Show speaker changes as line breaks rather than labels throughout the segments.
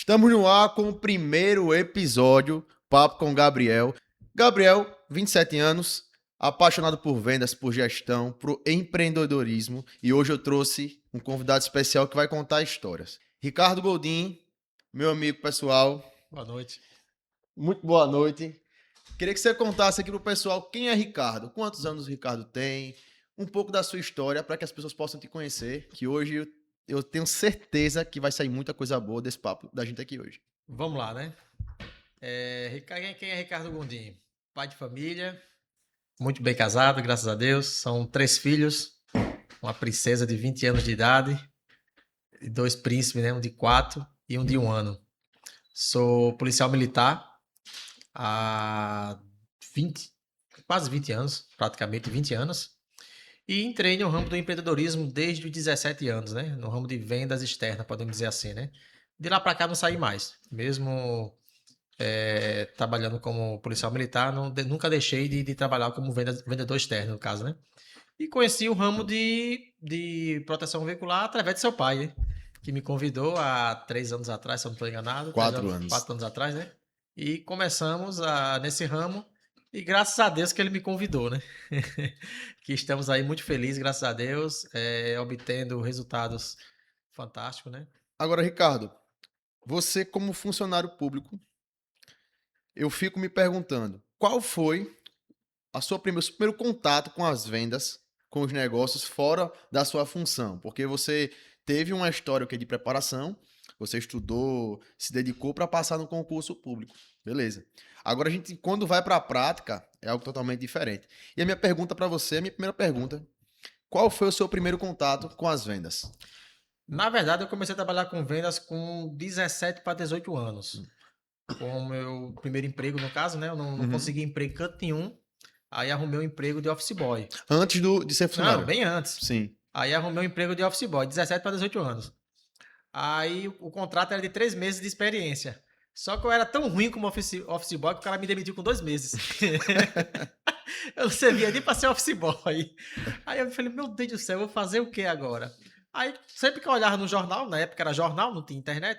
Estamos no ar com o primeiro episódio, Papo com Gabriel. Gabriel, 27 anos, apaixonado por vendas, por gestão, por empreendedorismo. E hoje eu trouxe um convidado especial que vai contar histórias. Ricardo Goldin, meu amigo pessoal.
Boa noite.
Muito boa noite. Queria que você contasse aqui pro pessoal quem é Ricardo, quantos anos o Ricardo tem, um pouco da sua história para que as pessoas possam te conhecer, que hoje eu tenho certeza que vai sair muita coisa boa desse papo da gente aqui hoje.
Vamos lá, né? Quem é Ricardo Gondim? Pai de família, muito bem casado, graças a Deus. São 3 filhos, uma princesa de 20 anos de idade e 2 príncipes, né? Um de 4 e um de 1 ano. Sou policial militar há 20, quase 20 anos, praticamente 20 anos. E entrei no ramo do empreendedorismo desde os 17 anos, né? No ramo de vendas externas, podemos dizer assim, né? De lá para cá não saí mais. Mesmo trabalhando como policial militar, nunca deixei de trabalhar como vendedor externo, no caso, né? E conheci o ramo de proteção veicular através de seu pai, né? Que me convidou há 3 anos atrás, se eu não estou enganado.
4 anos.
4 anos atrás, né? E começamos nesse ramo. E graças a Deus que ele me convidou, né? Que estamos aí muito felizes, graças a Deus, obtendo resultados fantásticos, né?
Agora, Ricardo, você como funcionário público, eu fico me perguntando, qual foi o seu primeiro contato com as vendas, com os negócios fora da sua função? Porque você teve uma história de preparação, você estudou, se dedicou para passar no concurso público. Beleza. Agora a gente, quando vai para a prática, é algo totalmente diferente. E a minha pergunta para você, a minha primeira pergunta, qual foi o seu primeiro contato com as vendas?
Na verdade, eu comecei a trabalhar com vendas com 17 para 18 anos. Com o meu primeiro emprego, no caso, né? Eu não
Uhum.
consegui emprego em canto nenhum. Aí arrumei um emprego de office boy.
Antes de ser
Não,
funcionário?
bem antes.
Sim.
Aí arrumei um emprego de office boy, 17 para 18 anos. Aí o contrato era de 3 meses de experiência. Só que eu era tão ruim como office boy que o cara me demitiu com 2 meses. Eu não servia nem para ser office boy. Aí eu falei, meu Deus do céu, eu vou fazer o que agora? Aí sempre que eu olhava no jornal, na época era jornal, não tinha internet.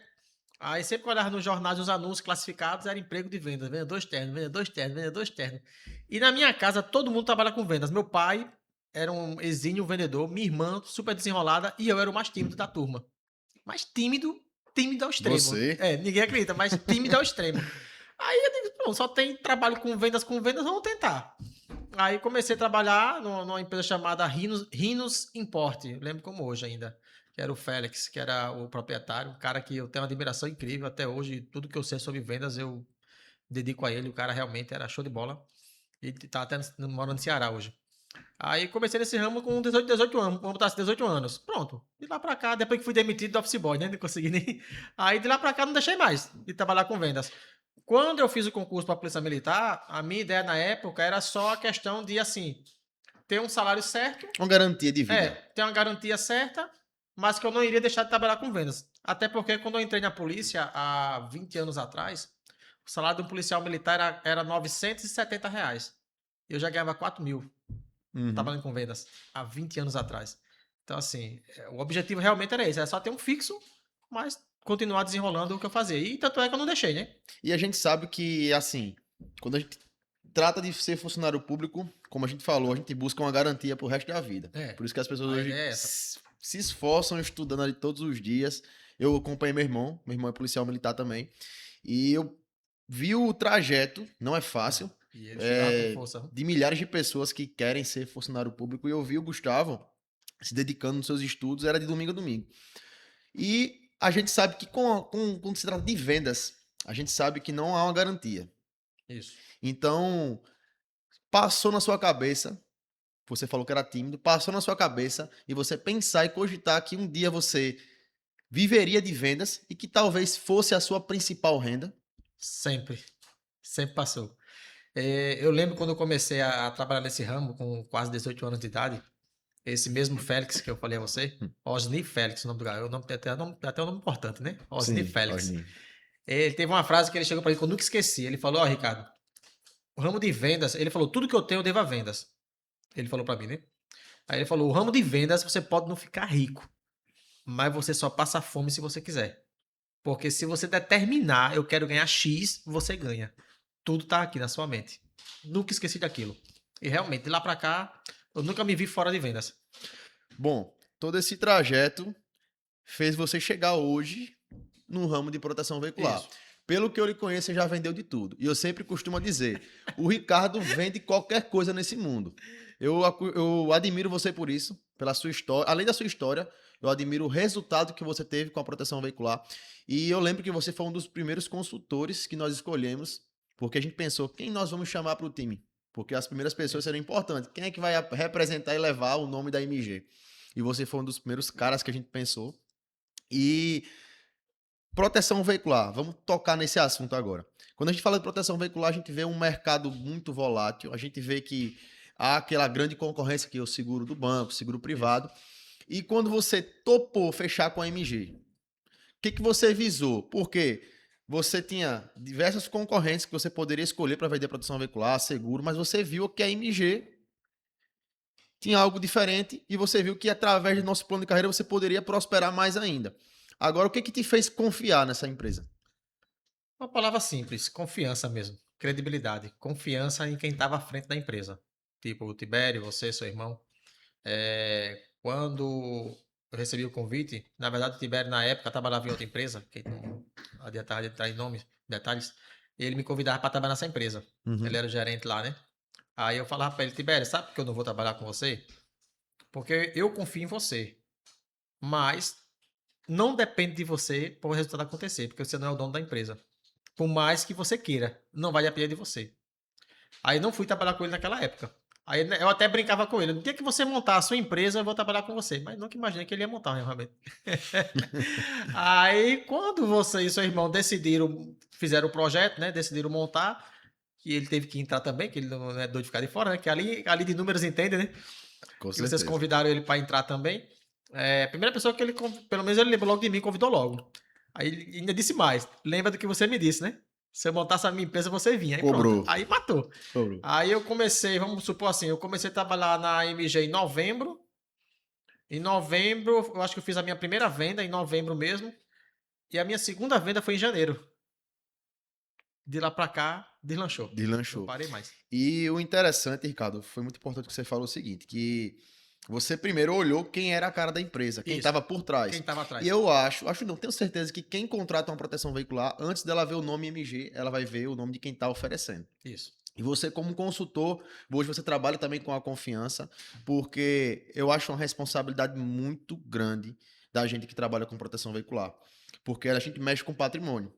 Aí sempre que eu olhava nos jornais, os anúncios classificados, era emprego de vendas, vendedor externo, vendedor externo, vendedor externo. E na minha casa, todo mundo trabalha com vendas. Meu pai era um exímio vendedor, minha irmã super desenrolada e eu era o mais tímido da turma. Mas tímido, tímido ao extremo.
Você?
Ninguém acredita, mas tímido ao extremo. Aí eu digo, pronto, só tem trabalho com vendas, vamos tentar. Aí comecei a trabalhar numa empresa chamada Rinos Import, lembro como hoje ainda, que era o Félix, que era o proprietário, um cara que eu tenho uma admiração incrível até hoje, tudo que eu sei sobre vendas eu dedico a ele, o cara realmente era show de bola, e tá até morando no Ceará hoje. Aí comecei nesse ramo com 18 anos, vamos botar assim, 18 anos, pronto. De lá pra cá, depois que fui demitido do office boy, né, não consegui nem... Aí de lá pra cá não deixei mais de trabalhar com vendas. Quando eu fiz o concurso para a Polícia Militar, a minha ideia na época era só a questão de, assim, ter um salário certo,
Uma garantia de vida.
ter uma garantia certa, mas que eu não iria deixar de trabalhar com vendas. Até porque quando eu entrei na polícia, há 20 anos atrás, o salário de um policial militar era R$ 970. Eu já ganhava 4.000
Uhum.
trabalhando com vendas, há 20 anos atrás. Então, assim, o objetivo realmente era esse, era só ter um fixo, mas continuar desenrolando o que eu fazia. E tanto é que eu não deixei, né?
E a gente sabe que, assim, quando a gente trata de ser funcionário público, como a gente falou, a gente busca uma garantia pro resto da vida.
É,
Por isso que as pessoas
a
hoje
ideia é essa.
se esforçam estudando ali todos os dias. Eu acompanhei meu irmão é policial militar também, e eu vi o trajeto, não é fácil,
E ele chegava com força.
de milhares de pessoas que querem ser funcionário público, e eu vi o Gustavo se dedicando nos seus estudos, era de domingo a domingo. E a gente sabe que quando se trata de vendas, a gente sabe que não há uma garantia.
Isso.
Então, passou na sua cabeça, você falou que era tímido, passou na sua cabeça e você pensar e cogitar que um dia você viveria de vendas e que talvez fosse a sua principal renda.
Sempre. Sempre passou. Eu lembro quando eu comecei a trabalhar nesse ramo, com quase 18 anos de idade, esse mesmo Félix que eu falei a você,
Hum.
Osni Félix, o nome do cara, até um nome importante, né? Osni
Sim,
Félix.
Osni.
Ele teve uma frase que ele chegou para mim que eu nunca esqueci. Ele falou: Ó, Ricardo, o ramo de vendas, ele falou: tudo que eu tenho eu devo a vendas. Ele falou para mim, né? Aí ele falou: o ramo de vendas você pode não ficar rico, mas você só passa fome se você quiser. Porque se você determinar, eu quero ganhar X, você ganha. Tudo tá aqui na sua mente. Nunca esqueci daquilo. E realmente, de lá pra cá, eu nunca me vi fora de vendas.
Bom, todo esse trajeto fez você chegar hoje no ramo de proteção veicular.
Isso.
Pelo que eu lhe conheço, você já vendeu de tudo. E eu sempre costumo dizer, o Ricardo vende qualquer coisa nesse mundo. Eu admiro você por isso, pela sua história. Além da sua história, eu admiro o resultado que você teve com a proteção veicular. E eu lembro que você foi um dos primeiros consultores que nós escolhemos, porque a gente pensou, quem nós vamos chamar para o time? Porque as primeiras pessoas serão importantes. Quem é que vai representar e levar o nome da MG? E você foi um dos primeiros caras que a gente pensou. E proteção veicular, vamos tocar nesse assunto agora. Quando a gente fala de proteção veicular, a gente vê um mercado muito volátil, a gente vê que há aquela grande concorrência que é o seguro do banco, seguro privado. E quando você topou fechar com a MG, o que você visou? Porque você tinha diversas concorrentes que você poderia escolher para vender proteção veicular, seguro, mas você viu que a MG tinha algo diferente e você viu que através do nosso plano de carreira você poderia prosperar mais ainda. Agora, o que te fez confiar nessa empresa?
Uma palavra simples, confiança mesmo. Credibilidade. Confiança em quem estava à frente da empresa. Tipo, o Tibério, você, seu irmão. Quando eu recebi o convite, na verdade, o Tibério, na época, trabalhava em outra empresa, que não adiantava de entrar em nomes, detalhes. Ele me convidava para trabalhar nessa empresa.
Uhum.
Ele era o gerente lá, né? Aí eu falava para ele, Tibério, sabe por que eu não vou trabalhar com você? Porque eu confio em você. Mas não depende de você para o resultado acontecer, porque você não é o dono da empresa. Por mais que você queira, não vai depender de você. Aí não fui trabalhar com ele naquela época. Aí né, eu até brincava com ele. No dia que você montar a sua empresa, eu vou trabalhar com você. Mas nunca imaginei que ele ia montar, realmente. Aí, quando você e seu irmão decidiram, fizeram o projeto, né? Decidiram montar, que ele teve que entrar também, que ele não é doido de ficar de fora, né? Que ali de números entende, né?
Com
Que vocês
certeza.
convidaram ele para entrar também. A primeira pessoa que ele, pelo menos ele lembrou logo de mim, convidou logo. Aí ele ainda disse mais. Lembra do que você me disse, né? Se eu montasse a minha empresa, você vinha. Aí pronto.
Cobrou.
Aí matou.
Cobrou.
Aí eu comecei, vamos supor assim, eu comecei a trabalhar na MG em novembro. Em novembro, eu acho que eu fiz a minha primeira venda, em novembro mesmo. E a minha segunda venda foi em janeiro. De lá pra cá, deslanchou. Não
Deslanchou.
parei mais.
E o interessante, Ricardo, foi muito importante que você falou o seguinte, que você primeiro olhou quem era a cara da empresa, quem
Isso.
estava por trás.
Quem tava atrás?
E eu acho não, tenho certeza que quem contrata uma proteção veicular, antes dela ver o nome MG, ela vai ver o nome de quem está oferecendo.
Isso.
E você, como consultor, hoje você trabalha também com a confiança, porque eu acho uma responsabilidade muito grande da gente que trabalha com proteção veicular. Porque a gente mexe com patrimônio.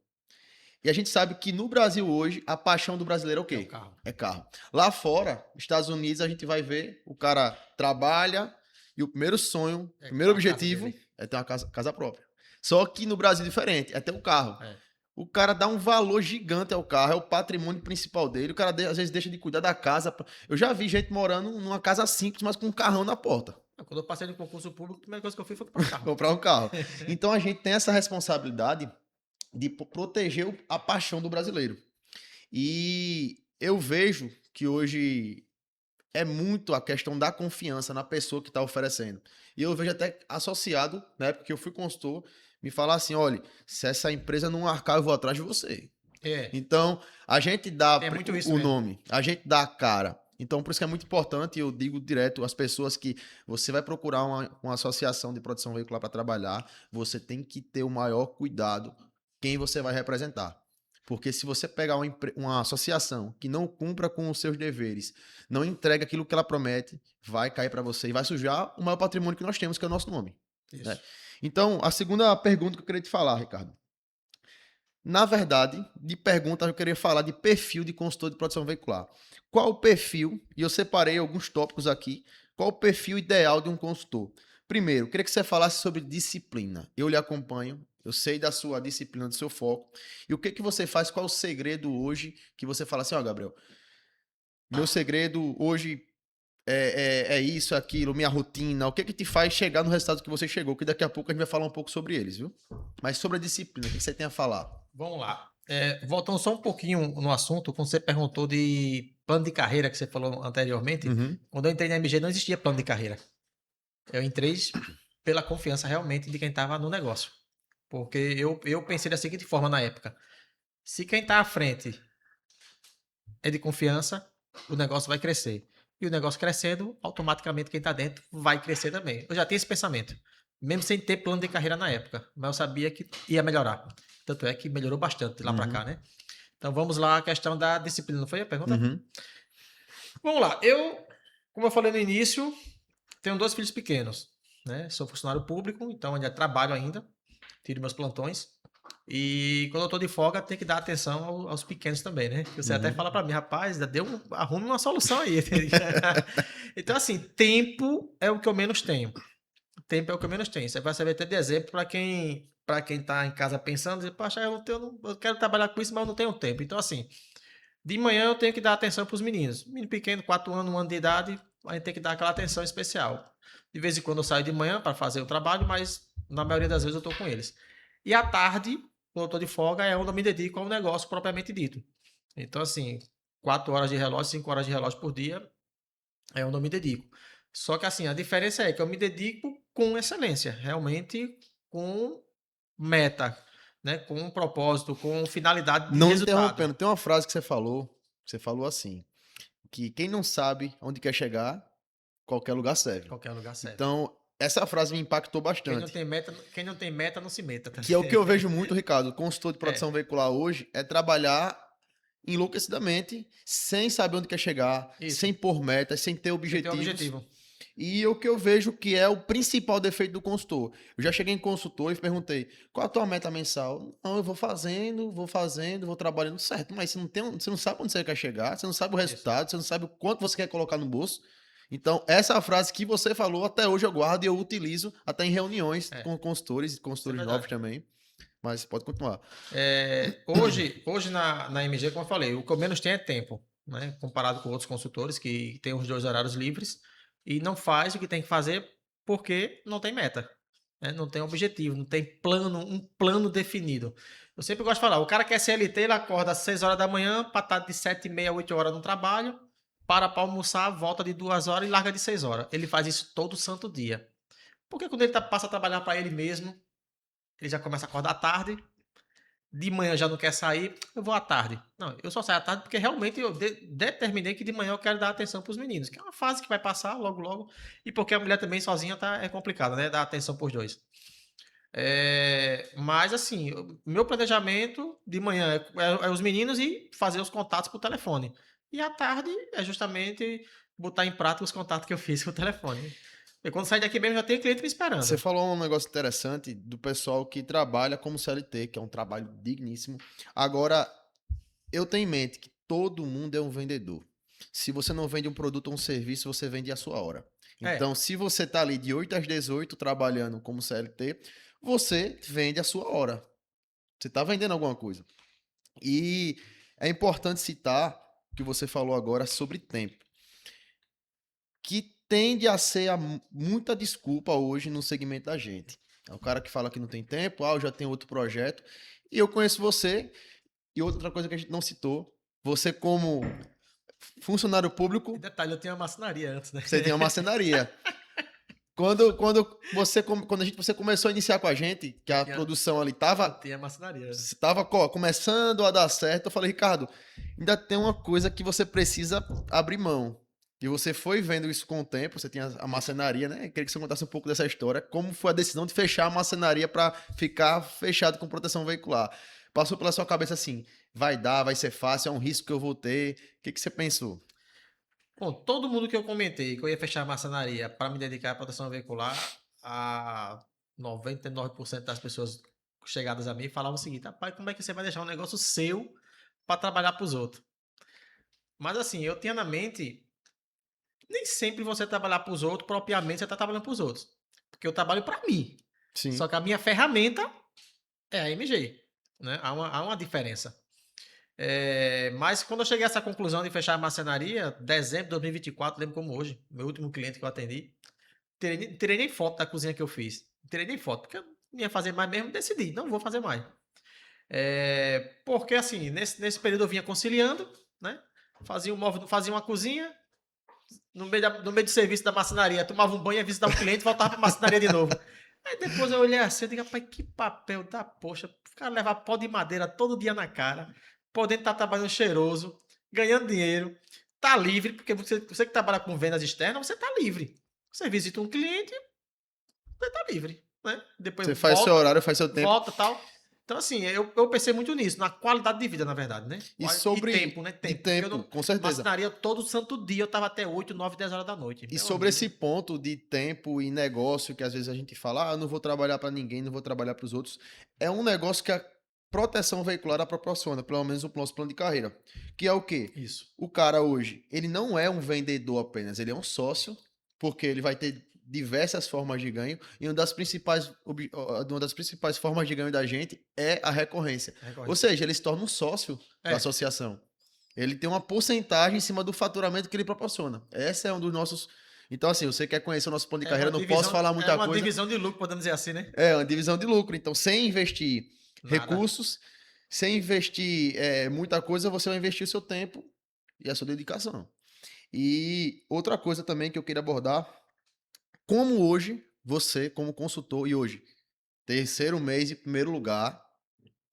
E a gente sabe que no Brasil hoje, a paixão do brasileiro é o
É o
quê?
carro.
É carro. Lá fora, Estados Unidos, a gente vai ver, o cara trabalha e o primeiro sonho, o
É
primeiro
a casa
objetivo
dele.
é ter uma casa própria. Só que no Brasil é diferente, é ter um carro.
É.
O cara dá um valor gigante ao carro, é o patrimônio principal dele. O cara às vezes deixa de cuidar da casa. Eu já vi gente morando numa casa simples, mas com um carrão na porta.
Quando eu passei no concurso público, a primeira coisa que eu fiz foi comprar um carro.
Comprar um carro. Então a gente tem essa responsabilidade de proteger a paixão do brasileiro. E eu vejo que hoje é muito a questão da confiança na pessoa que está oferecendo. E eu vejo até associado, na época que eu fui consultor, me falar assim: olha, se essa empresa não arcar, eu vou atrás de você.
É.
Então, a gente dá
É muito isso
o
mesmo.
nome, a gente dá a cara. Então, por isso que é muito importante, eu digo direto às pessoas que você vai procurar uma associação de proteção veicular para trabalhar, você tem que ter o maior cuidado quem você vai representar. Porque se você pegar uma associação que não cumpra com os seus deveres, não entrega aquilo que ela promete, vai cair para você e vai sujar o maior patrimônio que nós temos, que é o nosso nome.
Isso.
Né? Então, a segunda pergunta que eu queria te falar, Ricardo. Na verdade, de pergunta, eu queria falar de perfil de consultor de proteção veicular. Qual o perfil, e eu separei alguns tópicos aqui, qual o perfil ideal de um consultor? Primeiro, eu queria que você falasse sobre disciplina. Eu lhe acompanho, eu sei da sua disciplina, do seu foco. E o que que você faz, qual é o segredo hoje que você fala assim, ó, Gabriel, meu segredo hoje é isso, é aquilo, minha rotina, o que que te faz chegar no resultado que você chegou, que daqui a pouco a gente vai falar um pouco sobre eles, viu? Mas sobre a disciplina, o que você tem a falar?
Vamos lá. Voltando só um pouquinho no assunto, quando você perguntou de plano de carreira que você falou anteriormente,
Uhum.
quando eu entrei na MG não existia plano de carreira. Eu entrei pela confiança realmente de quem estava no negócio. Porque eu pensei da seguinte forma na época. Se quem está à frente é de confiança, o negócio vai crescer. E o negócio crescendo, automaticamente quem está dentro vai crescer também. Eu já tinha esse pensamento. Mesmo sem ter plano de carreira na época. Mas eu sabia que ia melhorar. Tanto é que melhorou bastante de lá para
Uhum.
cá, né? Então vamos lá, a questão da disciplina, não foi a pergunta?
Uhum.
Vamos lá. Como eu falei no início, tenho 2 filhos pequenos, né? Sou funcionário público, então ainda trabalho ainda, tiro meus plantões. E quando eu tô de folga, tem que dar atenção aos pequenos também, né? Você até
Uhum.
fala para mim, rapaz, arrume uma solução aí. Então, assim, tempo é o que eu menos tenho. Tempo é o que eu menos tenho. Você vai saber até de exemplo para quem tá em casa pensando, poxa, eu quero trabalhar com isso, mas eu não tenho tempo. Então, assim, de manhã eu tenho que dar atenção para os meninos. Menino pequeno, 4 anos, 1 ano de idade, a gente tem que dar aquela atenção especial. De vez em quando eu saio de manhã para fazer o trabalho, mas na maioria das vezes eu estou com eles. E à tarde, quando eu estou de folga, é onde eu me dedico ao negócio propriamente dito. Então, assim, 4 horas de relógio, 5 horas de relógio por dia é onde eu me dedico. Só que, assim, a diferença é que eu me dedico com excelência, realmente com meta, né? Com um propósito, com finalidade de
Não
resultado.
interrompendo, tem uma frase que você falou assim, que quem não sabe onde quer chegar, qualquer lugar serve.
Qualquer lugar serve.
Então, essa frase me impactou bastante.
Quem não tem meta não se meta
Que é o que
também.
eu vejo muito, Ricardo, consultor de
É,
produção veicular hoje, é trabalhar enlouquecidamente, sem saber onde quer chegar,
isso.
sem pôr metas, sem ter
Você tem um
objetivos.
objetivo.
E o que eu vejo que é o principal defeito do consultor. Eu já cheguei em consultor e perguntei: qual a tua meta mensal? Não, eu vou fazendo, vou trabalhando certo, mas você não sabe onde você quer chegar, você não sabe o
Isso.
resultado, você não sabe o quanto você quer colocar no bolso. Então, essa é a frase que você falou, até hoje eu guardo e eu utilizo até em reuniões
É,
com consultores e
isso é
consultores novos
verdade.
também. Mas pode continuar.
Hoje na MG, como eu falei, o que eu menos tenho é tempo, né? Comparado com outros consultores que têm os 2 horários livres e não faz o que tem que fazer porque não tem meta, né? Não tem objetivo, não tem um plano definido. Eu sempre gosto de falar, o cara que é CLT, ele acorda às 6 horas da manhã, para estar de 7h30 a 8 horas no trabalho, para almoçar, volta de 2 horas e larga de 6 horas. Ele faz isso todo santo dia. Porque quando ele passa a trabalhar para ele mesmo, ele já começa a acordar à tarde, de manhã já não quer sair, eu vou à tarde. Não, eu só saio à tarde porque realmente eu determinei que de manhã eu quero dar atenção para os meninos, que é uma fase que vai passar logo logo, e porque a mulher também sozinha é complicado, né? Dar atenção para os dois. Mas assim, meu planejamento de manhã é os meninos e fazer os contatos por telefone. E à tarde é justamente botar em prática os contatos que eu fiz com o telefone. E quando sair daqui mesmo já tem cliente me
Você
esperando.
falou um negócio interessante do pessoal que trabalha como CLT, que é um trabalho digníssimo. Agora, eu tenho em mente que todo mundo é um vendedor. Se você não vende um produto ou um serviço, você vende a sua hora.
É,
Então, se você está ali de 8 às 18 trabalhando como CLT, você vende a sua hora. Você está vendendo alguma coisa. E é importante citar o que você falou agora sobre tempo, que tende a ser muita desculpa hoje no segmento da gente. É o cara que fala que não tem tempo, eu já tenho outro projeto. E eu conheço você, e outra coisa que a gente não citou, você como funcionário
e
público,
detalhe, eu tinha uma marcenaria antes, né?
você tem uma marcenaria. Você começou a iniciar com a gente, que
Eu
a
tinha,
produção ali
eu
estava
tinha marcenaria.
começando a dar certo, eu falei, Ricardo, ainda tem uma coisa que você precisa abrir mão. E você foi vendo isso com o tempo, você tinha a
Isso.
marcenaria, né? Queria que você contasse um pouco dessa história. Como foi a decisão de fechar a marcenaria para ficar fechado com proteção veicular? Passou pela sua cabeça assim, vai dar, vai ser fácil, é um risco que eu vou ter. O que você pensou?
Bom, todo mundo que eu comentei que eu ia fechar a marcenaria para me dedicar à proteção veicular, a 99% das pessoas chegadas a mim falavam o seguinte: rapaz, como é que você vai deixar um negócio seu para trabalhar para os outros? Mas assim, eu tinha na mente, nem sempre você trabalhar para os outros, propriamente você está trabalhando para os outros. Porque eu trabalho para mim.
Sim.
Só que a minha ferramenta é a MG. Né? Há uma diferença. Mas quando eu cheguei a essa conclusão de fechar a marcenaria, dezembro de 2024, lembro como hoje, meu último cliente que eu atendi, terei nem foto da cozinha que eu fiz. Terei nem foto, porque eu não ia fazer mais mesmo, decidi, não vou fazer mais. Porque assim, nesse período eu vinha conciliando, né? Fazia um móvel, fazia uma cozinha, no meio do serviço da marcenaria, tomava um banho, ia visitar um cliente e voltava para a marcenaria de novo. Aí depois eu olhei assim, eu digo, rapaz, que papel da poxa. O cara levar pó de madeira todo dia na cara, podendo estar trabalhando cheiroso, ganhando dinheiro, tá livre, porque você que trabalha com vendas externas, você tá livre. Você visita um cliente, você tá livre, né? Depois
Você faz seu horário, faz seu tempo.
volta tal. Então, assim, eu pensei muito nisso, na qualidade de vida, na verdade, né?
E
E
sobre.
tempo, né?
E
Tempo. Porque eu
tempo,
não
com certeza.
marcenaria todo santo dia, eu tava até 8, 9, 10 horas da noite.
E
Meu
sobre
amigo.
esse ponto de tempo e negócio, que às vezes a gente fala, eu não vou trabalhar para ninguém, não vou trabalhar para os outros, é um negócio que a proteção veicular proporciona, pelo menos o nosso plano de carreira. Que é o quê?
Isso.
O cara hoje, ele não é um vendedor apenas, ele é um sócio, porque ele vai ter diversas formas de ganho, e uma das principais formas de ganho da gente é a recorrência. Ou seja, ele se torna um sócio da
É.
associação. Ele tem uma porcentagem em cima do faturamento que ele proporciona. Esse é um dos nossos. Então, assim, você quer conhecer o nosso plano de carreira, não posso falar
É
muita
uma
coisa.
divisão de lucro, podemos dizer assim, né?
É uma divisão de lucro. Então, sem investir
Nada.
recursos, sem investir muita coisa, você vai investir o seu tempo e a sua dedicação. E outra coisa também que eu queria abordar, como hoje, você, como consultor, e hoje, terceiro mês em primeiro lugar,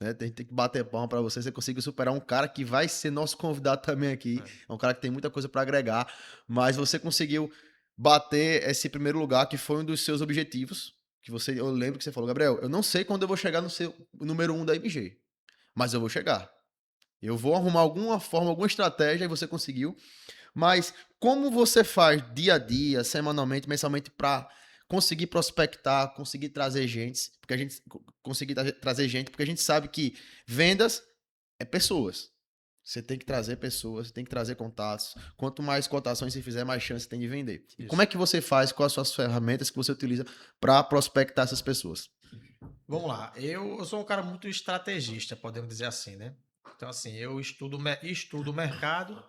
né? Tem que bater palma para você. Você conseguiu superar um cara que vai ser nosso convidado também aqui.
É.
É um cara que tem muita coisa para agregar, mas você conseguiu bater esse primeiro lugar que foi um dos seus objetivos. Eu lembro que você falou, Gabriel, eu não sei quando eu vou chegar no seu número 1 da MG, mas eu vou chegar. Eu vou arrumar alguma forma, alguma estratégia e você conseguiu. Mas como você faz dia a dia, semanalmente, mensalmente para conseguir prospectar, conseguir trazer gente, porque a gente conseguir trazer gente, porque a gente sabe que vendas é pessoas. Você tem que trazer pessoas, você tem que trazer contatos. Quanto mais cotações você fizer, mais chance tem de vender. E como
Isso.
é que você faz? Quais as suas ferramentas que você utiliza para prospectar essas pessoas?
Vamos lá. Eu sou um cara muito estrategista, podemos dizer assim, né? Então, assim, eu estudo o mercado,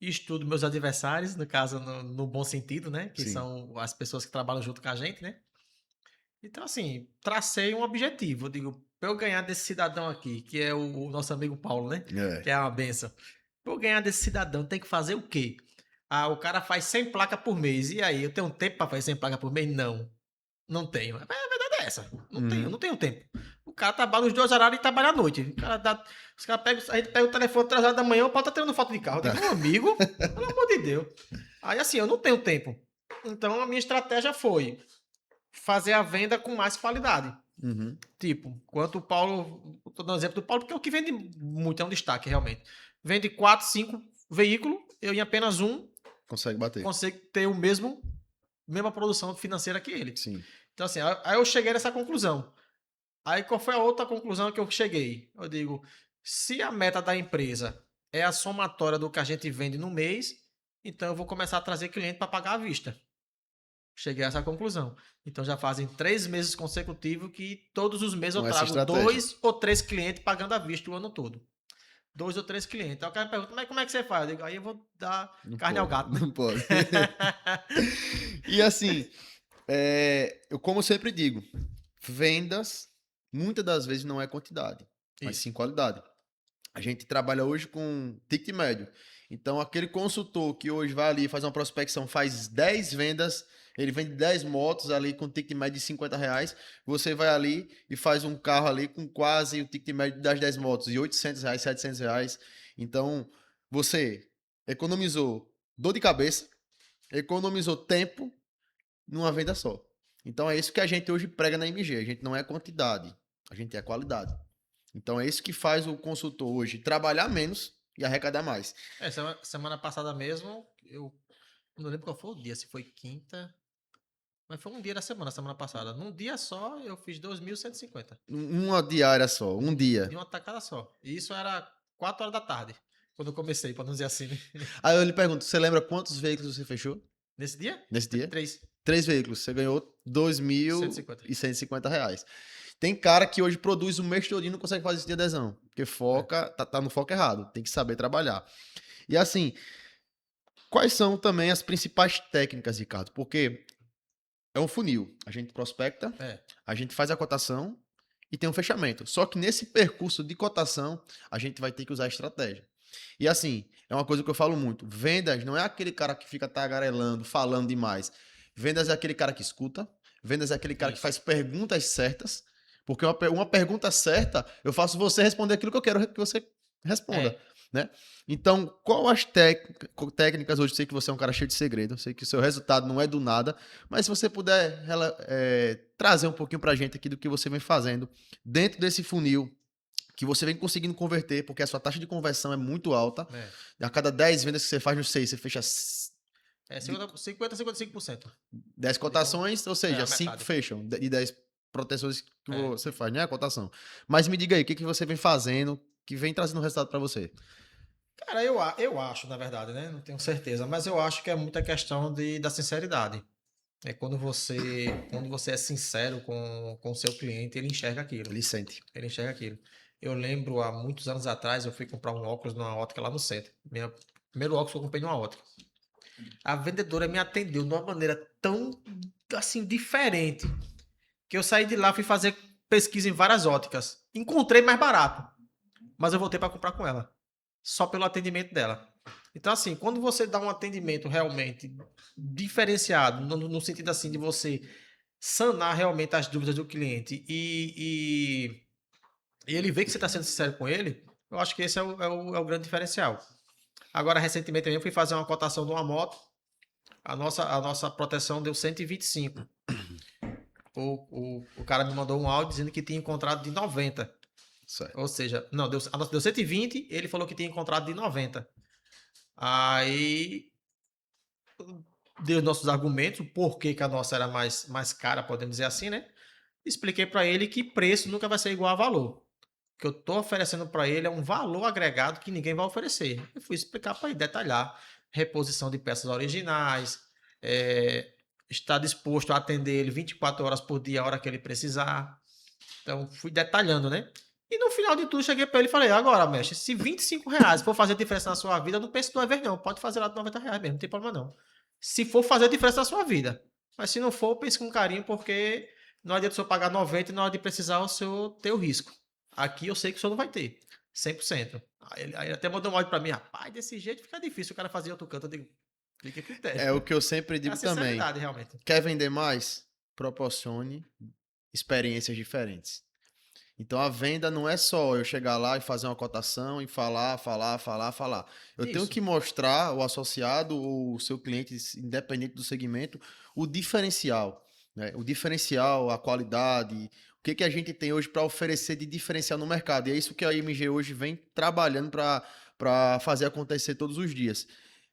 estudo meus adversários, no caso, no bom sentido, né? Que
Sim.
são as pessoas que trabalham junto com a gente, né? Então, assim, tracei um objetivo. Eu digo, para eu ganhar desse cidadão aqui, que é o nosso amigo Paulo, né?
É.
Que é uma benção. Para eu ganhar desse cidadão, tem que fazer o quê? Ah, o cara faz 100 placas por mês. E aí, eu tenho tempo para fazer 100 placas por mês? Não, não tenho. A verdade é essa. Não tenho,
Uhum.
não tenho tempo. O cara trabalha os 2 horários e trabalha à noite. Os caras pegam, a gente pega o telefone 3 horas da manhã, o Paulo tá tirando foto de carro. Eu digo, meu amigo, pelo amor de Deus. Aí, assim, eu não tenho tempo. Então, a minha estratégia foi fazer a venda com mais qualidade.
Uhum.
Tipo, quanto o Paulo, estou dando exemplo do Paulo, porque é o que vende muito, é um destaque realmente. Vende 4, 5 veículos, eu em apenas um
Consegue bater.
consigo ter o mesma produção financeira que ele.
Sim.
Então, assim, aí eu cheguei nessa conclusão. Aí qual foi a outra conclusão que eu cheguei? Eu digo, se a meta da empresa é a somatória do que a gente vende no mês, então eu vou começar a trazer cliente para pagar à vista. Cheguei a essa conclusão. Então já fazem 3 meses consecutivos que todos os meses eu
Com essa
trago
estratégia.
2 ou 3 clientes pagando à vista o ano todo. 2 ou 3 clientes. Aí o cara me pergunta, mas como é que você faz? Eu digo, aí eu vou dar
Não
carne ao
pode,
gato, né?
não pode. E assim, eu como sempre digo, vendas muitas das vezes não é quantidade, mas
Isso.
sim qualidade. A gente trabalha hoje com ticket médio. Então, aquele consultor que hoje vai ali faz uma prospecção, faz 10 vendas, ele vende 10 motos ali com ticket médio de R$ 50, você vai ali e faz um carro ali com quase o ticket médio das 10 motos, de R$ 800, R$ 700. Então, você economizou dor de cabeça, economizou tempo numa venda só. Então, é isso que a gente hoje prega na MG. A gente não é quantidade, a gente é qualidade. Então é isso que faz o consultor hoje trabalhar menos e arrecadar mais.
Semana passada mesmo, eu não lembro qual foi o dia, se foi quinta, mas foi um dia da semana passada. Num dia só, eu fiz 2.150.
Uma diária só, um dia.
De uma tacada só. E isso era 4 horas da tarde, quando eu comecei, para não dizer assim, né?
Aí eu lhe pergunto, você lembra quantos veículos você fechou
Nesse dia?
nesse dia?
3.
3 veículos. Você ganhou
150.
R$ 2.150. Tem cara que hoje produz o mês todo e não consegue fazer esse dia de adesão. Porque foca, tá no foco errado. Tem que saber trabalhar. E assim, quais são também as principais técnicas, Ricardo? Porque é um funil. A gente prospecta,
É.
a gente faz a cotação e tem um fechamento. Só que nesse percurso de cotação, a gente vai ter que usar estratégia. E assim, é uma coisa que eu falo muito. Vendas não é aquele cara que fica tagarelando, falando demais. Vendas é aquele cara que escuta. Vendas é aquele cara que
Isso.
faz perguntas certas, porque uma pergunta certa, eu faço você responder aquilo que eu quero que você responda,
É.
né? Então, qual as técnicas hoje? Eu sei que você é um cara cheio de segredo, eu sei que o seu resultado não é do nada, mas se você puder trazer um pouquinho pra gente aqui do que você vem fazendo dentro desse funil, que você vem conseguindo converter, porque a sua taxa de conversão é muito alta. A cada 10 vendas que você faz no 6, você fecha
50, 55%.
10 cotações, ou seja,
a
5
metade.
fecham de 10 proteções que
É.
você faz, né? A cotação. Mas me diga aí, o que, que você vem fazendo que vem trazendo resultado para você?
Cara, eu acho, na verdade, né? Não tenho certeza, mas eu acho que é muita questão da sinceridade. É quando você é sincero com o seu cliente, ele enxerga aquilo.
Ele sente.
Ele enxerga aquilo. Eu lembro, há muitos anos atrás, eu fui comprar um óculos numa ótica lá no centro. Primeiro óculos que eu comprei numa ótica. A vendedora me atendeu de uma maneira tão, assim, diferente, que eu saí de lá, fui fazer pesquisa em várias óticas. Encontrei mais barato, mas eu voltei para comprar com ela. Só pelo atendimento dela. Então, assim, quando você dá um atendimento realmente diferenciado, no sentido assim de você sanar realmente as dúvidas do cliente e ele vê que você está sendo sincero com ele, eu acho que esse é o grande diferencial. Agora, recentemente também eu fui fazer uma cotação de uma moto, a nossa proteção deu 125. O cara me mandou um áudio dizendo que tinha encontrado de 90.
Certo.
Ou seja, não, a nossa deu 120, ele falou que tinha encontrado de 90. Aí dei os nossos argumentos, o porquê que a nossa era mais cara, podemos dizer assim, né? Expliquei para ele que preço nunca vai ser igual a valor. O que eu estou oferecendo para ele é um valor agregado que ninguém vai oferecer. Eu fui explicar para ele, detalhar reposição de peças originais, estar disposto a atender ele 24 horas por dia, a hora que ele precisar. Então, fui detalhando, né? E no final de tudo, cheguei para ele e falei: agora, mestre, se R$ 25 for fazer diferença na sua vida, não pense duas vezes, não. Pode fazer lá de R$ 90 mesmo, não tem problema não. Se for fazer diferença na sua vida. Mas se não for, pense com carinho, porque não adianta o senhor pagar 90 e na hora de precisar o senhor ter o risco. Aqui eu sei que o senhor não vai ter. 100%. Aí ele até mandou um áudio para mim: rapaz, desse jeito fica difícil o cara fazer outro canto. Eu digo: fica a critério.
É o que eu sempre
É a
digo também.
sinceridade, realmente.
Quer vender mais? Proporcione experiências diferentes. Então a venda não é só eu chegar lá e fazer uma cotação e falar. Eu tenho
Isso.
que mostrar ao associado ou o seu cliente, independente do segmento, o diferencial, né? O diferencial, a qualidade, o que a gente tem hoje para oferecer de diferencial no mercado. E é isso que a IMG hoje vem trabalhando para fazer acontecer todos os dias.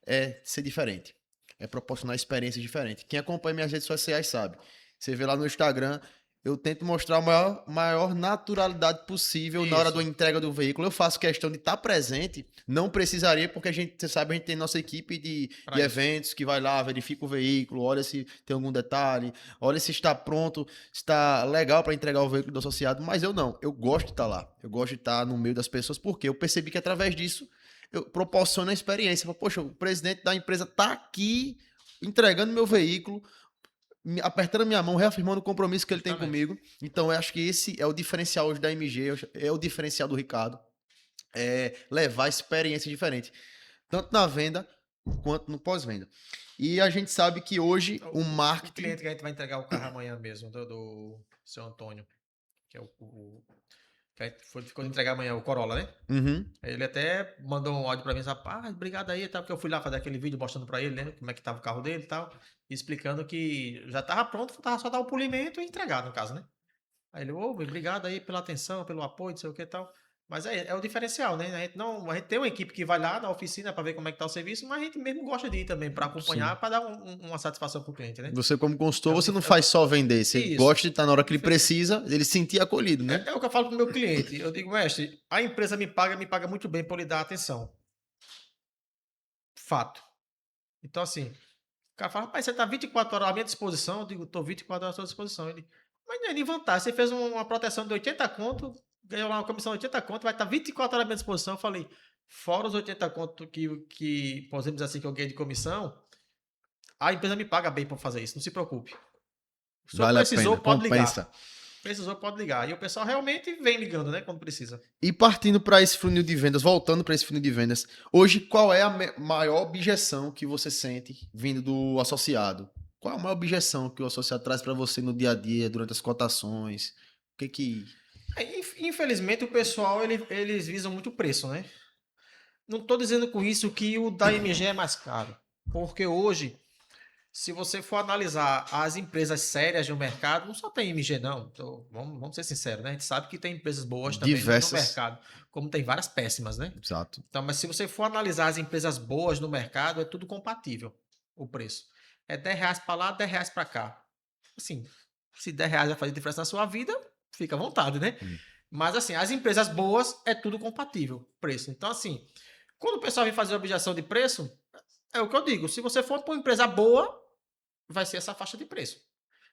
É ser diferente. É proporcionar experiências diferentes. Quem acompanha minhas redes sociais sabe. Você vê lá no Instagram, eu tento mostrar a maior naturalidade possível na hora da
Isso.
entrega do veículo. Eu faço questão de estar presente. Não precisaria, porque você sabe, a gente tem nossa equipe de
Pra isso.
eventos que vai lá, verifica o veículo, olha se tem algum detalhe, olha se está pronto, se está legal para entregar o veículo do associado. Mas eu não. Eu gosto de estar lá. Eu gosto de estar no meio das pessoas, porque eu percebi que através disso eu proporciono a experiência. Poxa, o presidente da empresa está aqui entregando meu veículo, apertando minha mão, reafirmando o compromisso que ele tem
Justamente.
comigo. Então, eu acho que esse é o diferencial hoje da MG, é o diferencial do Ricardo, é levar experiência diferente, tanto na venda quanto no pós-venda. E a gente sabe que hoje o
O
marketing...
cliente que a gente vai entregar o carro amanhã mesmo, do seu Antônio, que é que a gente ficou de entregar amanhã, o Corolla, né?
Uhum,
Ele até mandou um áudio pra mim, rapaz, obrigado aí, tá? Porque eu fui lá fazer aquele vídeo mostrando pra ele, né? Como é que tava o carro dele e tal, e explicando que já tava pronto, tava só dar o polimento e entregar, no caso, né? Aí ele, ô, obrigado aí pela atenção, pelo apoio, não sei o que e tal. Mas é o diferencial, né? A gente tem uma equipe que vai lá na oficina para ver como é que tá o serviço, mas a gente mesmo gosta de ir também para
sim.
acompanhar, para dar uma satisfação pro cliente, né?
Você, como consultor,
É o
você não
dif- é
faz só vender, você
Isso.
gosta de estar na hora que ele precisa, ele se sentir acolhido, né?
É o que eu falo pro meu cliente. Eu digo, mestre, a empresa me paga muito bem por lhe dar atenção. Fato. Então, assim, o cara fala, rapaz, você tá 24 horas à minha disposição. Eu digo, tô 24 horas à sua disposição. Ele, mas não é nem vantagem. Você fez uma proteção de 80 conto, ganhou lá uma comissão de 80 conto, vai estar 24 horas à minha disposição. Eu falei, fora os 80 conto que podemos dizer assim, que eu ganhei de comissão, a empresa me paga bem por fazer isso, não se preocupe. O senhor
Vale a
precisou,
pena,
pode ligar.
compensa.
Precisou, pode ligar. E o pessoal realmente vem ligando, né, quando precisa.
E partindo para esse funil de vendas, voltando para esse funil de vendas, hoje qual é a maior objeção que você sente vindo do associado? Qual a maior objeção que o associado traz para você no dia a dia, durante as cotações? O que que...
Infelizmente, o pessoal, eles visam muito preço, né? Não estou dizendo com isso que o da MG é mais caro. Porque hoje, se você for analisar as empresas sérias no mercado, não só tem MG, não. Então, vamos ser sinceros, né? A gente sabe que tem empresas boas também no
Diversas.
mercado, como tem várias péssimas, né?
Exato.
Então, mas se você for analisar as empresas boas no mercado, é tudo compatível o preço. É R$ 10 para lá, R$ 10 para cá. Assim, se R$ 10 vai fazer diferença na sua vida, fica à vontade, né? Mas assim, as empresas boas é tudo compatível, preço. Então, assim, quando o pessoal vem fazer objeção de preço, é o que eu digo. Se você for para uma empresa boa, vai ser essa faixa de preço.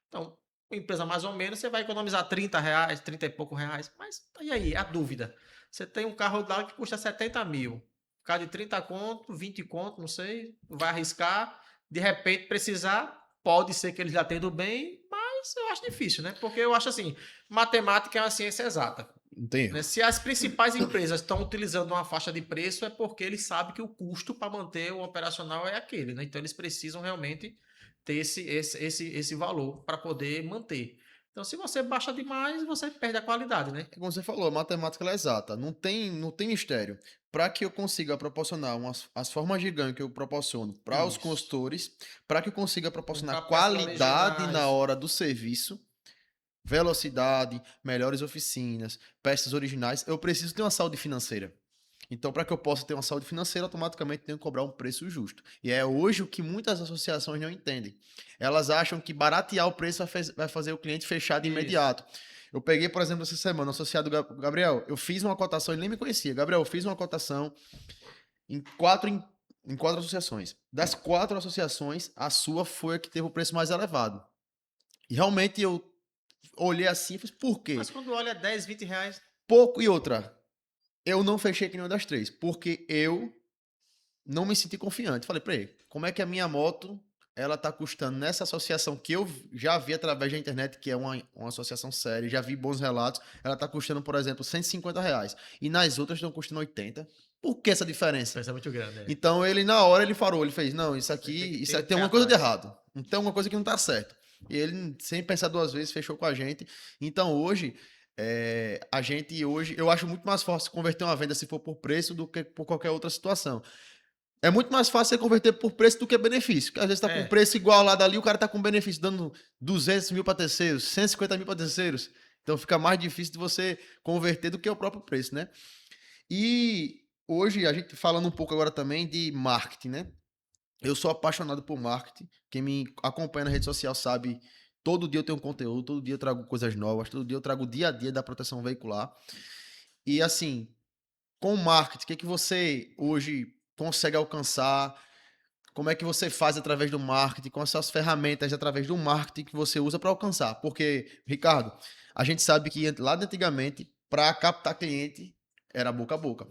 Então, uma empresa mais ou menos, você vai economizar R$ 30, 30 e pouco reais. Mas e aí, a dúvida. Você tem um carro lá que custa 70 mil. Carro de 30 conto, 20 conto, não sei. Vai arriscar. De repente, precisar. Pode ser que ele já tenha bem, mas eu acho difícil, né? Porque eu acho assim, matemática é uma ciência exata.
Não tem erro.
Né? Se as principais empresas estão utilizando uma faixa de preço, é porque eles sabem que o custo para manter o operacional é aquele, né? Então eles precisam realmente ter esse valor para poder manter. Então, se você baixa demais, você perde a qualidade, né?
Como você falou, a matemática ela é exata. Não tem mistério. Para que eu consiga proporcionar as formas de ganho que eu proporciono para os
Isso.
consultores, para que eu consiga proporcionar
Comprar peças
qualidade na
originais.
hora do serviço, velocidade, melhores oficinas, peças originais, eu preciso ter uma saúde financeira. Então, para que eu possa ter uma saúde financeira, automaticamente tenho que cobrar um preço justo. E é hoje o que muitas associações não entendem. Elas acham que baratear o preço vai fazer o cliente fechar de
Isso.
imediato. Eu peguei, por exemplo, essa semana, o associado Gabriel, eu fiz uma cotação, ele nem me conhecia. Gabriel, eu fiz uma cotação em quatro associações. Das 4 associações, a sua foi a que teve o preço mais elevado. E realmente eu olhei assim e falei, por quê?
Mas quando olha 10, 20 reais,
Pouco e outra. Eu não fechei que nenhuma das 3, porque eu não me senti confiante. Falei, peraí, como é que a minha moto ela tá custando nessa associação que eu já vi através da internet, que é uma associação séria, já vi bons relatos, ela tá custando, por exemplo, R$ 150. E nas outras estão custando 80. Por que essa diferença?
pensa muito grande. Né?
Então ele, na hora, ele falou, ele fez, não, isso aqui,
tem que
isso
ter
aqui
o
tem
pé
alguma coisa de
atrás.
errado. Não tem alguma coisa que não tá certo. E ele, sem pensar 2 vezes, fechou com a gente. Então hoje, a gente hoje, eu acho muito mais fácil converter uma venda se for por preço do que por qualquer outra situação. É muito mais fácil você converter por preço do que benefício. Porque às vezes tá com preço igual lá dali, o cara tá com benefício dando 200 mil para terceiros, 150 mil para terceiros. Então fica mais difícil de você converter do que o próprio preço, né? E hoje a gente falando um pouco agora também de marketing, né? Eu sou apaixonado por marketing. Quem me acompanha na rede social sabe, todo dia eu tenho conteúdo, todo dia eu trago coisas novas, todo dia eu trago o dia a dia da proteção veicular. E assim, com o marketing, o que você hoje consegue alcançar? Como é que você faz através do marketing? Quais são as ferramentas através do marketing que você usa para alcançar? Porque, Ricardo, a gente sabe que lá antigamente, para captar cliente, era boca a boca.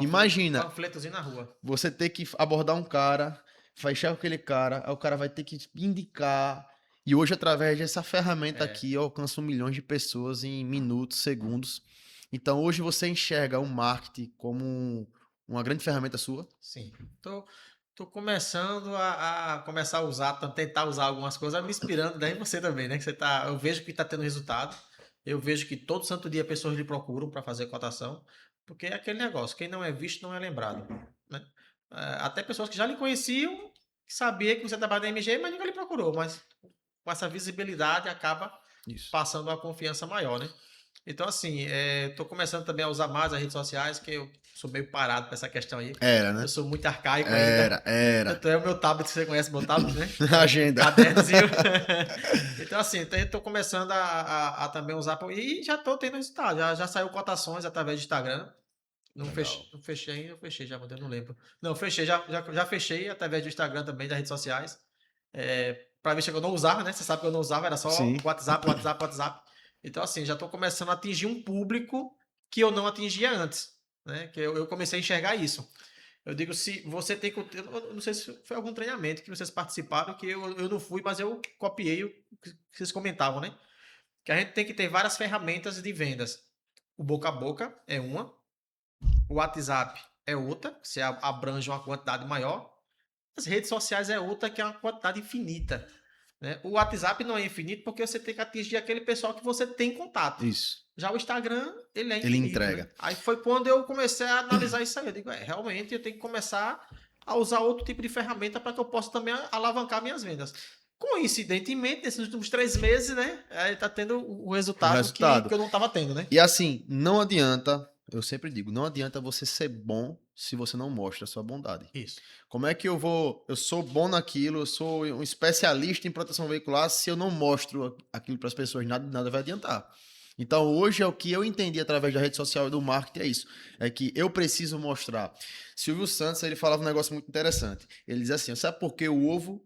Imagina,
Panfletozinho na rua.
você ter que abordar um cara, fechar com aquele cara, aí o cara vai ter que indicar. E hoje, através dessa ferramenta aqui, eu alcanço milhões de pessoas em minutos, segundos. Então, hoje você enxerga o marketing como uma grande ferramenta sua?
Sim. Tô começando a começar a usar, tentar usar algumas coisas, me inspirando daí você também, né? Que eu vejo que está tendo resultado. Eu vejo que todo santo dia pessoas lhe procuram para fazer cotação, porque é aquele negócio, quem não é visto não é lembrado, né? Até pessoas que já lhe conheciam, que sabia que você trabalha na MG, mas nunca lhe procurou, mas com essa visibilidade acaba
Isso.
passando uma confiança maior, né? Então, assim, tô começando também a usar mais as redes sociais, que eu sou meio parado com essa questão aí.
Era, né?
Eu sou muito arcaico ainda.
Era.
Tanto é o meu tablet, você conhece meu tablet, né?
Agenda.
Cadernozinho. Então, assim, estou começando a também usar. E já estou tendo resultado. Já saiu cotações através do Instagram. Não fechei ainda, eu fechei já, mas eu não lembro. Não, fechei, já fechei através do Instagram também, das redes sociais. Para ver se eu não usava, né? Você sabe que eu não usava, era só
Sim.
WhatsApp. Então, assim, já estou começando a atingir um público que eu não atingia antes, né? Que eu comecei a enxergar isso. Eu digo, se você tem que... Eu não sei se foi algum treinamento que vocês participaram, que eu não fui, mas eu copiei o que vocês comentavam, né? Que a gente tem que ter várias ferramentas de vendas. O boca a boca é uma, o WhatsApp é outra, você abrange uma quantidade maior, As redes sociais é outra que é uma quantidade infinita. Né? O WhatsApp não é infinito porque você tem que atingir aquele pessoal que você tem contato.
Isso.
Já o Instagram, ele é
Ele
infinito.
entrega.
Né? Aí foi quando eu comecei a analisar isso aí. Eu digo, realmente eu tenho que começar a usar outro tipo de ferramenta para que eu possa também alavancar minhas vendas. Coincidentemente, nesses últimos 3 meses, né? Tá tendo o resultado, que eu não estava tendo, né?
E assim, não adianta, eu sempre digo, não adianta você ser bom se você não mostra a sua bondade.
Isso.
Como é que eu sou bom naquilo, eu sou um especialista em proteção veicular, se eu não mostro aquilo para as pessoas, nada vai adiantar. Então, hoje é o que eu entendi através da rede social e do marketing, é isso. É que eu preciso mostrar. Silvio Santos, ele falava um negócio muito interessante. Ele diz assim, sabe por que o ovo...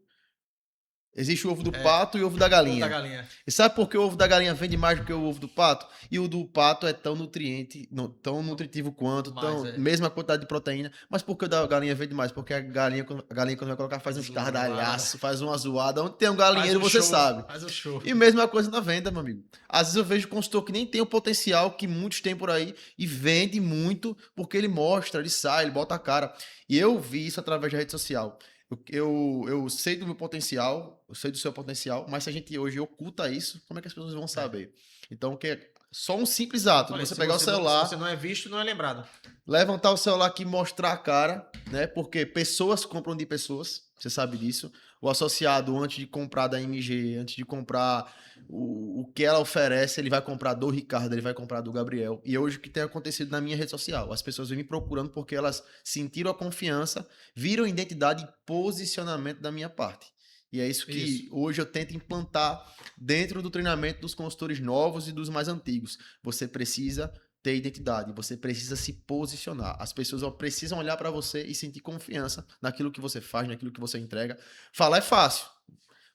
Existe o ovo do pato e o ovo da galinha.
O ovo da galinha.
E sabe por que o ovo da galinha vende mais do que o ovo do pato? E o do pato é tão nutritivo quanto, mesma quantidade de proteína. Mas por que o da galinha vende mais? Porque a galinha quando vai colocar, faz um estardalhaço, faz uma zoada. Onde tem um galinheiro, você sabe.
Faz o show.
E mesma coisa na venda, meu amigo. Às vezes eu vejo consultor que nem tem o potencial que muitos têm por aí e vende muito porque ele mostra, ele sai, ele bota a cara. E eu vi isso através da rede social. Eu sei do meu potencial, eu sei do seu potencial, mas se a gente hoje oculta isso, como é que as pessoas vão saber? Então, que é só um simples ato, você pegar o celular...
Se você não é visto, não é lembrado.
Levantar o celular aqui e mostrar a cara, né? Porque pessoas compram de pessoas, você sabe disso. O associado, antes de comprar da MG, antes de comprar o que ela oferece, ele vai comprar do Ricardo, ele vai comprar do Gabriel. E hoje o que tem acontecido na minha rede social? As pessoas vêm me procurando porque elas sentiram a confiança, viram a identidade e posicionamento da minha parte. E é isso que hoje eu tento implantar dentro do treinamento dos consultores novos e dos mais antigos. Você precisa ter identidade, você precisa se posicionar. As pessoas precisam olhar para você e sentir confiança naquilo que você faz, naquilo que você entrega. Falar é fácil,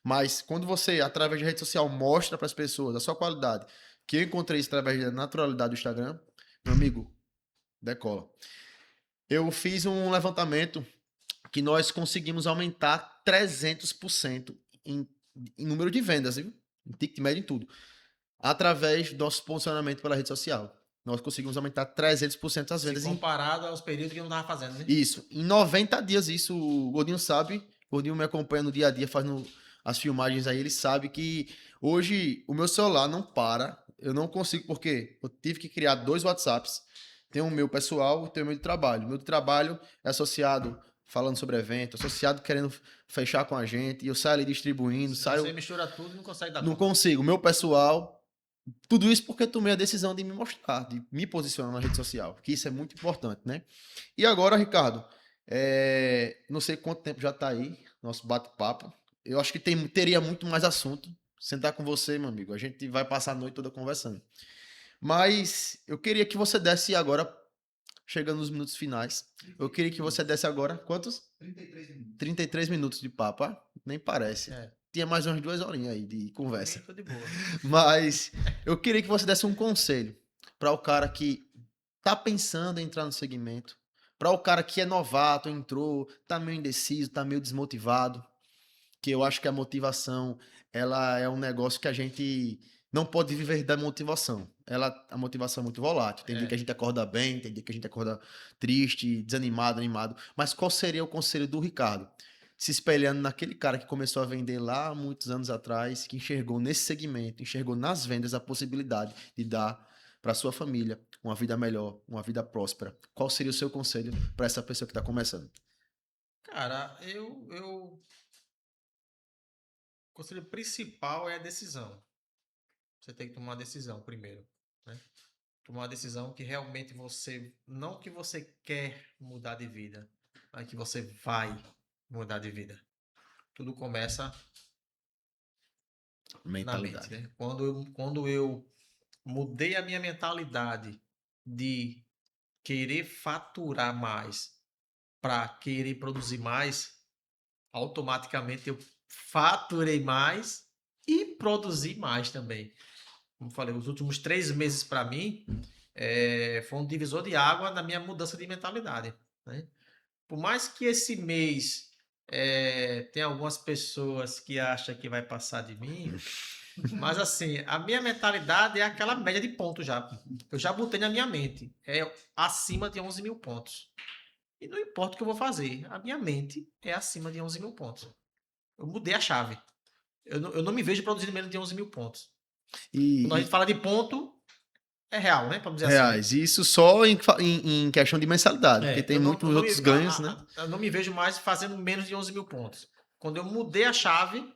mas quando você, através de rede social, mostra para as pessoas a sua qualidade, que eu encontrei isso através da naturalidade do Instagram, meu amigo, decola. Eu fiz um levantamento que nós conseguimos aumentar 300% em número de vendas, viu? Em ticket médio em tudo, através do nosso posicionamento pela rede social. Nós conseguimos aumentar 300% as vendas.
Se comparado aos períodos que eu não estava fazendo, né?
Isso. Em 90 dias, isso o Gordinho sabe. O Gordinho me acompanha no dia a dia, fazendo as filmagens aí. Ele sabe que hoje o meu celular não para. Eu não consigo, porque eu tive que criar 2 WhatsApps. Tem o meu pessoal e tem o meu de trabalho. O meu de trabalho é associado falando sobre evento, associado querendo fechar com a gente. E eu saio ali distribuindo.
Você mistura tudo e não consegue dar
Não
conta.
consigo. O meu pessoal... Tudo isso porque eu tomei a decisão de me mostrar, de me posicionar na rede social, que isso é muito importante, né? E agora, Ricardo, não sei quanto tempo já tá aí, nosso bate-papo. Eu acho que teria muito mais assunto. Sentar com você, meu amigo, a gente vai passar a noite toda conversando. Mas eu queria que você desse agora, chegando nos minutos finais, eu queria que você desse agora, quantos?
33 minutos.
33 minutos de papo, nem parece. Tinha mais umas 2 horinhas aí de conversa.
Tô de boa.
Mas eu queria que você desse um conselho para o cara que tá pensando em entrar no segmento, para o cara que é novato, entrou, tá meio indeciso, tá meio desmotivado, que eu acho que a motivação, ela é um negócio que a gente não pode viver da motivação. A motivação é muito volátil. Tem dia que a gente acorda bem, tem dia que a gente acorda triste, desanimado, animado. Mas qual seria o conselho do Ricardo? Se espelhando naquele cara que começou a vender lá há muitos anos atrás, que enxergou nesse segmento, enxergou nas vendas a possibilidade de dar para sua família uma vida melhor, uma vida próspera. Qual seria o seu conselho para essa pessoa que está começando?
Cara, o conselho principal é a decisão. Você tem que tomar uma decisão primeiro, né? Tomar uma decisão que realmente não que você quer mudar de vida, mas que você vai mudar de vida. Tudo começa
Mentalidade.
na mente, né? Quando eu mudei a minha mentalidade de querer faturar mais para querer produzir mais, automaticamente eu faturei mais e produzi mais também. Como falei, os últimos 3 meses para mim foi um divisor de água na minha mudança de mentalidade, né? Por mais que esse mês tem algumas pessoas que acham que vai passar de mim, mas assim, a minha mentalidade é aquela média de pontos já. Eu já botei na minha mente, é acima de 11 mil pontos. E não importa o que eu vou fazer, a minha mente é acima de 11 mil pontos. Eu mudei a chave. Eu não me vejo produzindo menos de 11 mil pontos. Quando a gente
E
fala de ponto, é real, né? Vamos dizer assim, né?
reais. E isso só em questão de mensalidade, porque tem muitos outros ganhos, né?
Eu não me vejo mais fazendo menos de 11 mil pontos. Quando eu mudei a chave,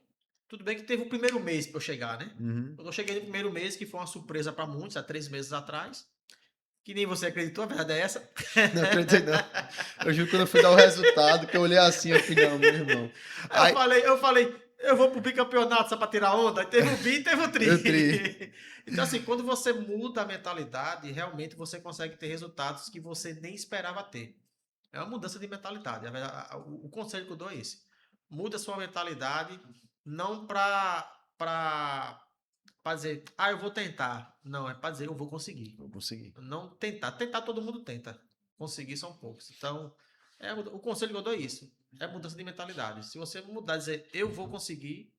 tudo bem que teve o primeiro mês para eu chegar, né?
Uhum.
Quando eu cheguei no primeiro mês, que foi uma surpresa para muitos, há 3 meses atrás, que nem você acreditou, a verdade é essa.
Não acreditei, não. Eu juro que quando eu fui dar o resultado, que eu olhei assim, eu fui, não, meu irmão. Aí,
Eu falei, eu vou pro bicampeonato só para tirar onda. Aí teve o bi e teve o tri.
eu tri.
Então, assim, quando você muda a mentalidade, realmente você consegue ter resultados que você nem esperava ter. É uma mudança de mentalidade. O conselho que eu dou é esse. Muda a sua mentalidade, não para dizer, eu vou tentar. Não, é para dizer, eu vou conseguir.
Vou conseguir.
Não tentar. Tentar todo mundo tenta. Conseguir são poucos. Então, o conselho que eu dou é isso. É mudança de mentalidade. Se você mudar e dizer, eu vou conseguir,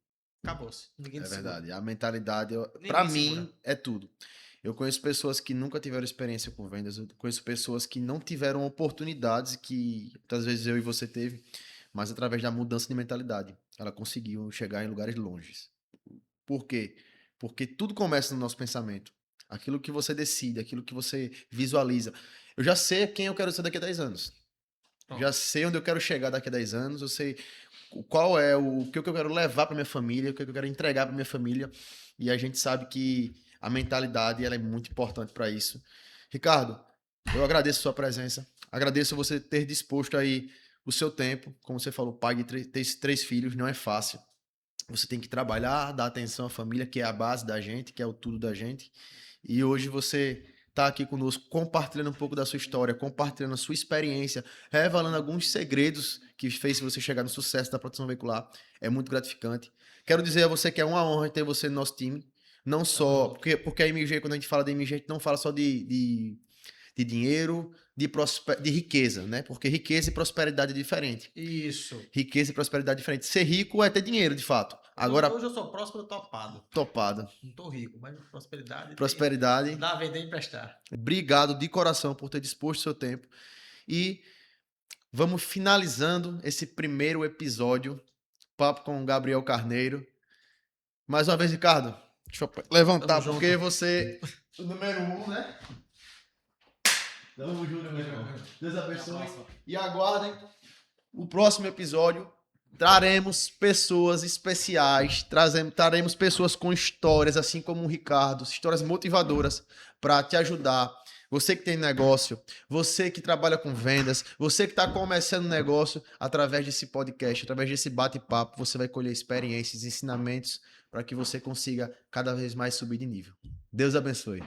acabou-se. Ninguém
É
te segura.
verdade. A mentalidade, pra
Ninguém segura.
mim, é tudo. Eu conheço pessoas que nunca tiveram experiência com vendas, eu conheço pessoas que não tiveram oportunidades que muitas vezes eu e você teve, mas através da mudança de mentalidade, ela conseguiu chegar em lugares longes. Por quê? Porque tudo começa no nosso pensamento. Aquilo que você decide, aquilo que você visualiza. Eu já sei quem eu quero ser daqui a 10 anos.
Pronto.
Já sei onde eu quero chegar daqui a 10 anos, eu sei qual é o que eu quero levar para minha família, o que eu quero entregar para minha família. E a gente sabe que a mentalidade ela é muito importante para isso. Ricardo, eu agradeço a sua presença, agradeço você ter disposto aí o seu tempo. Como você falou, pai de ter 3 filhos não é fácil. Você tem que trabalhar, dar atenção à família, que é a base da gente, que é o tudo da gente. E hoje você está aqui conosco, compartilhando um pouco da sua história, compartilhando a sua experiência, revelando alguns segredos que fez você chegar no sucesso da proteção veicular. É muito gratificante. Quero dizer a você que é uma honra ter você no nosso time. Não só, porque a MG, quando a gente fala de MG, a gente não fala só de dinheiro, de riqueza, né? Porque riqueza e prosperidade é diferente.
Isso.
Riqueza e prosperidade é diferente. Ser rico é ter dinheiro, de fato. Agora,
Hoje eu sou próspero topado.
topado.
Não tô rico, mas prosperidade.
Prosperidade.
Dá a vender e emprestar.
Obrigado de coração por ter disposto o seu tempo. E vamos finalizando esse primeiro episódio. Papo com o Gabriel Carneiro. Mais uma vez, Ricardo, deixa eu levantar,
Tamo
porque
junto.
você o número 1, né? Tamo junto, meu irmão. Deus abençoe. E aguardem o próximo episódio. Traremos pessoas especiais, traremos pessoas com histórias, assim como o Ricardo, histórias motivadoras para te ajudar. Você que tem negócio, você que trabalha com vendas, você que está começando um negócio, através desse podcast, através desse bate-papo, você vai colher experiências, ensinamentos para que você consiga cada vez mais subir de nível. Deus abençoe.